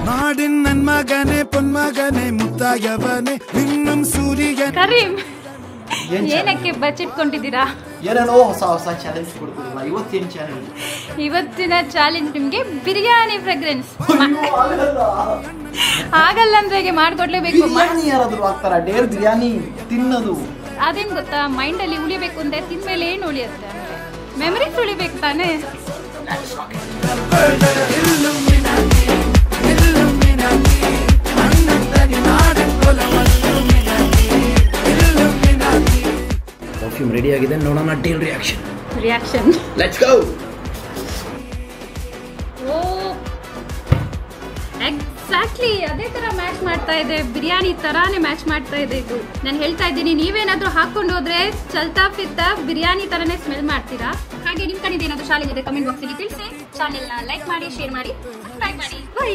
ನಾಡಿನ ನನ್ ಮಗನೇ ಪೊನ್ಮಗನೇ ಮುತ್ತಾಯವನೇ ನಿನ್ನಂ ಸೂರ್ಯ ಕರೀಮ್ ಏನಕ್ಕೆ ಬಚ್ಚಿಟ್ಕೊಂಡಿದ್ದೀರಾ? ಏನೇನೋ ಹೊಸ ಹೊಸ ಚಾಲೆಂಜ್ ಕೊಡ್ತಿರಲ್ಲ. ಇವತ್ತೇನು ಚಾಲೆಂಜ್? ಇವತ್ತಿನ ಚಾಲೆಂಜ್ ನಿಮ್ಗೆ ಬಿರಿಯಾನಿ ಫ್ರಾಗ್ರೆನ್ಸ್. ಆಗಲ್ಲ ಅಂದ್ರೆ ಹೇಗೆ ಮಾಡ್ಕೊಡ್ಲೇಬೇಕು. ಬಿರಿಯಾನಿ ಯಾರಾದ್ರೂ ಆಗ್ತಾರ? ಡೇರ್ ಬಿರಿಯಾನಿ ತಿನ್ನೋದು ಅದೇನ್ ಗೊತ್ತಾ, ಮೈಂಡ್ ಅಲ್ಲಿ ಉಳಿಬೇಕು ಅಂದ್ರೆ ತಿಂದ್ಮೇಲೆ ಏನು ಉಳಿಯುತ್ತೆ ಅಂದ್ರೆ ಮೆಮರೀಸ್ ಉಳಿಬೇಕು ತಾನೇ. ಪರ್ಫ್ಯೂಮ್ ರೆಡಿ ಆಗಿದೆ, ನೋಡೋಣ ಟೀಲ್ reaction. Let's go. Oh exactly ಅದೇ ತರ ಮ್ಯಾಚ್ ಮಾಡ್ತಾ ಇದೆ, ಬಿರಿಯಾನಿ ತರಾನೇ ಮ್ಯಾಚ್ ಮಾಡ್ತಾ ಇದೆ ಇದು. ನಾನು ಹೇಳ್ತಾ ಇದ್ದೀನಿ, ನೀವೇನಾದ್ರೂ ಹಾಕೊಂಡು ಹೋದ್ರೆ ಚಲ್ತಾ ಫಿರ್ತಾ ಬಿರಿಯಾನಿ ತರಾನೇ ಸ್ಮೆಲ್ ಮಾಡ್ತೀರಾ. ಹಾಗೆ ನಿಮ್ ಕಡೆ ಏನಾದ್ರು ಚಾಲೆಂಜ್ ಇದೆ ಕಮೆಂಟ್ ಬಾಕ್ಸ್ ಅಲ್ಲಿ ತಿಳಿಸಿ. ಚಾನೆಲ್ ನ ಲೈಕ್ ಮಾಡಿ, ಶೇರ್ ಮಾಡಿ, ಸಬ್ಸ್ಕ್ರೈಬ್ ಮಾಡಿ. ಬೈ.